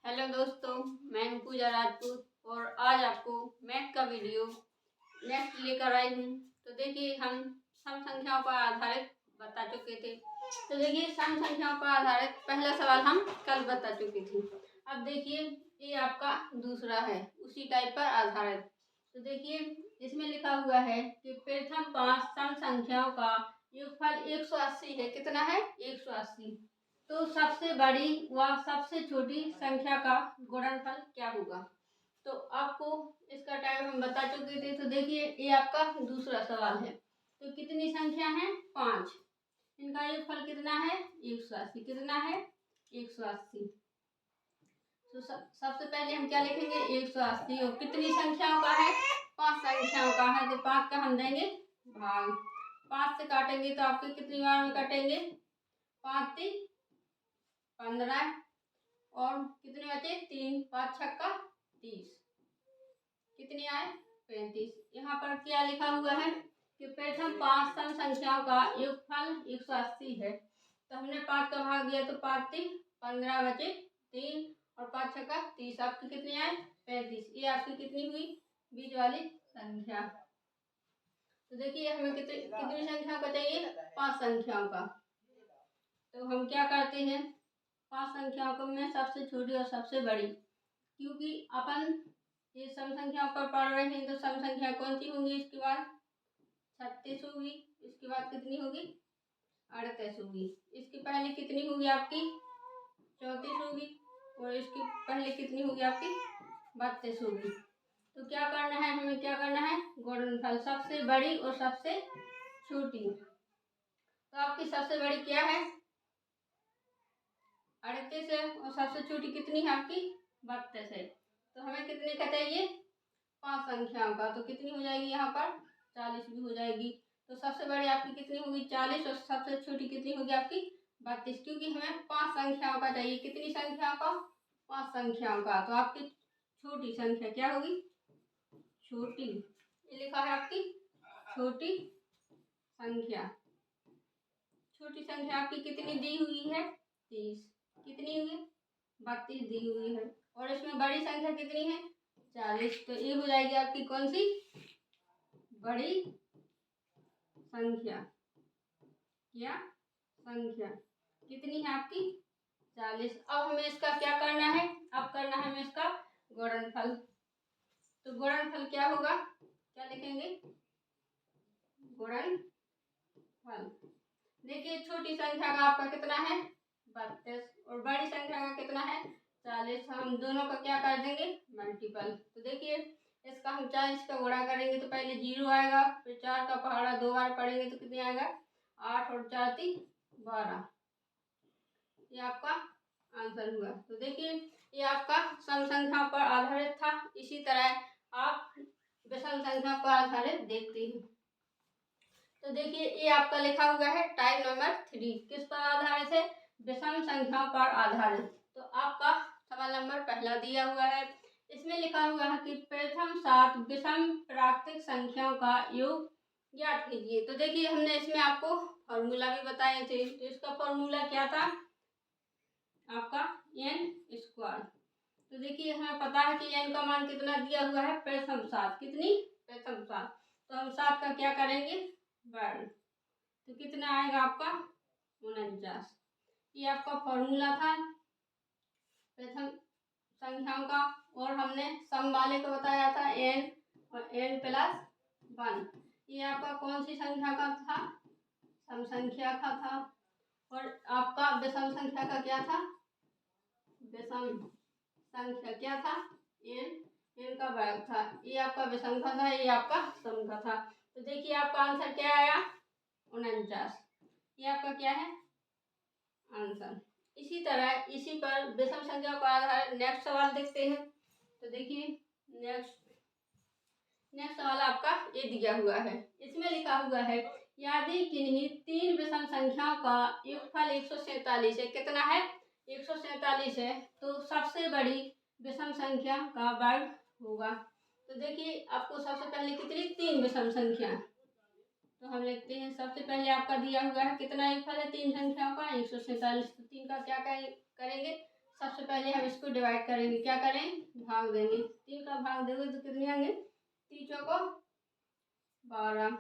Hello दोस्तों, मैं हूं पूजा राजपूत और आज आपको मैथ का वीडियो नेक्स्ट लेकर आई हूं। तो देखिए, हम सम संख्याओं पर आधारित बता चुके थे। तो देखिए, सम संख्याओं पर आधारित पहला सवाल हम कल बता चुके थे। अब देखिए, ये आपका दूसरा है उसी टाइप पर आधारित। तो देखिए, इसमें लिखा हुआ है कि प्रथम 5 सम संख्याओं का योगफल 180 है। कितना है? 180। तो सबसे बड़ी व सबसे छोटी संख्या का गुणनफल क्या होगा? तो आपको इसका टाइप हम बता चुके थे। तो देखिए, ये आपका दूसरा सवाल है। तो कितनी संख्या है? 5। इनका योगफल कितना है? 180। कितना है? 180। तो सबसे पहले हम क्या लिखेंगे? 180। और कितनी संख्याओं का है? 5 संख्याओं का है। तो 5 का हम देंगे भाग। 5 से काटेंगे तो आपके कितनी बार में कटेंगे? 5 3 15 और कितने बचे? 3 5 छक्का 30। कितनी आए? 35। यहाँ पर क्या लिखा हुआ है कि प्रथम 5 सम संख्याओं का योगफल 180 है। तो हमने 5 का भाग दिया तो 5 3 15 बचे 3 और 5 छक्का 30। आपकी कितनी आए? 35। ये आपकी कितनी हुई? बीच वाली संख्या। तो देखिए, हमें कितनी संख्याओं का चाहिए? 5 संख्याओं का। तो हम क्या करते हैं? 5 संख्याओं को में सबसे छोटी और सबसे बड़ी, क्योंकि अपन ये सम संख्याओं पर पढ़ रहे हैं। तो सम संख्या कौन सी होंगी? इसके बाद 36 होगी। इसके बाद कितनी होगी? 38 होगी। इसके पहले कितनी होगी आपकी? 34 होगी। और इसके पहले कितनी होगी आपकी? 32 होगी। तो क्या करना है हमें? क्या करना है? गुणनफल, सबसे बड़ी और सबसे छोटी। तो आपकी सबसे बड़ी क्या है? 38 है। और सबसे छोटी कितनी है आपकी? 32 है। तो हमें कितने का चाहिए? 5 संख्याओं का। तो कितनी हो जाएगी यहाँ पर? 40 भी हो जाएगी। तो सबसे बड़ी आपकी कितनी होगी? 40। और सबसे छोटी कितनी होगी आपकी? 32। क्योंकि हमें 5 संख्याओं का चाहिए। कितनी संख्याओं का? 5 संख्याओं का। तो आपकी छोटी संख्या क्या होगी? छोटी। ये लिखा है आपकी छोटी संख्या। छोटी संख्या आपकी कितनी दी हुई है? 30। कितनी हुई? 32 दी हुई है। और इसमें बड़ी संख्या कितनी है? 40। तो ये हो जाएगी आपकी कौन सी? बड़ी संख्या। क्या संख्या कितनी है आपकी? 40। अब हमें इसका क्या करना है? अब करना है हमें इसका गुणनफल। तो गुणनफल क्या होगा? क्या लिखेंगे? गुणनफल। देखिए, छोटी संख्या का आपका कितना है? 32। और बड़ी संख्या का कितना है? 40। हम दोनों का क्या कर देंगे? मल्टीपल। तो देखिए, इसका हम 40 का गुणा करेंगे तो पहले 0 आएगा। फिर 4 का पहाड़ा 2 बार पढ़ेंगे तो कितने आएगा? 8 और 4 3 12। ये आपका आंसर हुआ। तो देखिए, ये आपका सम संख्या पर आधारित था। इसी तरह आप विषम संख्या पर आधारित देखते हैं। तो देखिए, ये आपका लिखा हुआ है टाइप नंबर 3। किस पर आधारित है? विषम संख्या पर आधारित। तो आपका सवाल नंबर पहला दिया हुआ है। इसमें लिखा हुआ है कि प्रथम 7 विषम प्राकृतिक संख्याओं का योग ज्ञात कीजिए। तो देखिए, हमने इसमें आपको फॉर्मूला भी बताए थे। तो इसका फॉर्मूला क्या था? आपका n²। तो देखिए, हमें पता है कि n का मान कितना दिया हुआ है? प्रथम 7। कितनी? प्रथम 7। तो हम 7 का क्या करेंगे? वर्ग। तो कितना आएगा आपका? 49। ये आपका फॉर्मूला था प्रथम संख्याओं का। और हमने सम वाले को बताया था n और n+1। ये आपका कौन सी संख्या का था? सम संख्या का था। और आपका विषम संख्या का क्या था? विषम संख्या क्या था? n का वर्ग था। ये आपका विषम का था, ये आपका सम का था। तो देखिए, आपका आंसर क्या आया? 49। ये आपका क्या है? आंसर। इसी तरह इसी पर विषम संख्या पर आधारित नेक्स्ट सवाल देखते हैं। तो देखिए, नेक्स्ट सवाल आपका ये दिया हुआ है। इसमें लिखा हुआ है, यदि किन्हीं 3 विषम संख्याओं का योगफल 147 है। कितना है? 147 है। तो सबसे बड़ी विषम संख्या का वर्ग होगा। तो देखिए, आपको सबसे पहले कितनी? 3 विषम संख्या। तो हम लिखते हैं, सबसे पहले आपका दिया हुआ है कितना योगफल है 3 संख्याओं का? 147। तो 3 का क्या करेंगे? सबसे पहले हम इसको डिवाइड करेंगे। क्या करें? भाग देंगे। 3 का भाग देंगे तो कितने आएंगे? 3 चौको 12।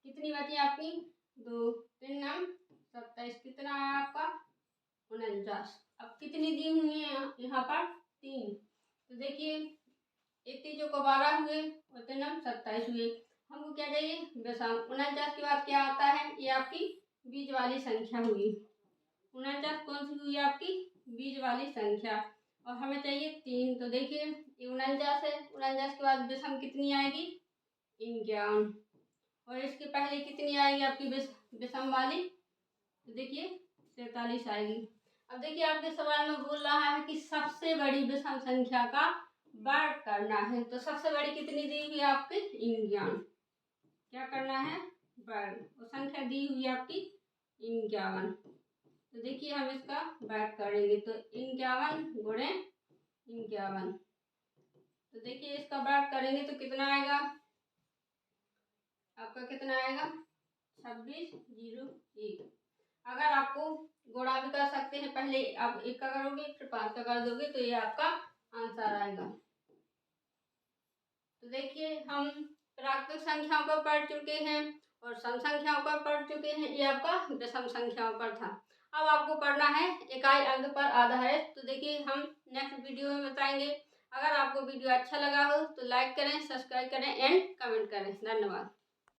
कितनी बची आपकी? 2। 3 नम 27। कितना आया आपका? 49। अब कितनी दी हुई है यहाँ पर? 3। तो देखिए 1 3 चौको 12 हुए और 3 नम 27 हुए। हमको क्या चाहिए? दशम। 49 के बाद क्या आता है? ये आपकी बीज वाली संख्या हुई। 49 कौन सी हुई आपकी? बीज वाली संख्या। और हमें चाहिए 3। तो देखिए ये 49 है। 49 के बाद दशम कितनी आएगी? 51। और इसके पहले कितनी आएगी आपकी विषम वाली? तो देखिए 43 आएगी। अब देखिए आपके सवाल में बोल रहा है कि सबसे बड़ी विषम संख्या का वर्ग करना है। तो सबसे बड़ी कितनी दी हुई है आपकी? 51। क्या करना है? वर्ग। और संख्या दी हुई है आपकी 51। तो देखिए हम इसका वर्ग करेंगे तो 51 गुणे 51। तो देखिए इसका वर्ग करेंगे तो कितना आएगा आपका? कितना आएगा? 2601। अगर आपको गुणा भी कर सकते हैं, पहले आप 1 का करोगे फिर 5 का कर दोगे तो ये आपका आंसर आएगा। तो देखिए हम प्राकृतिक संख्याओं पर पढ़ चुके हैं और सम संख्याओं पर पढ़ चुके हैं। ये आपका विषम संख्याओं पर था। अब आपको पढ़ना है इकाई अंक पर आधारित। तो देखिए हम नेक्स्ट वीडियो में बताएंगे। अगर आपको वीडियो अच्छा लगा हो तो लाइक करें, सब्सक्राइब करें एंड कमेंट करें। धन्यवाद।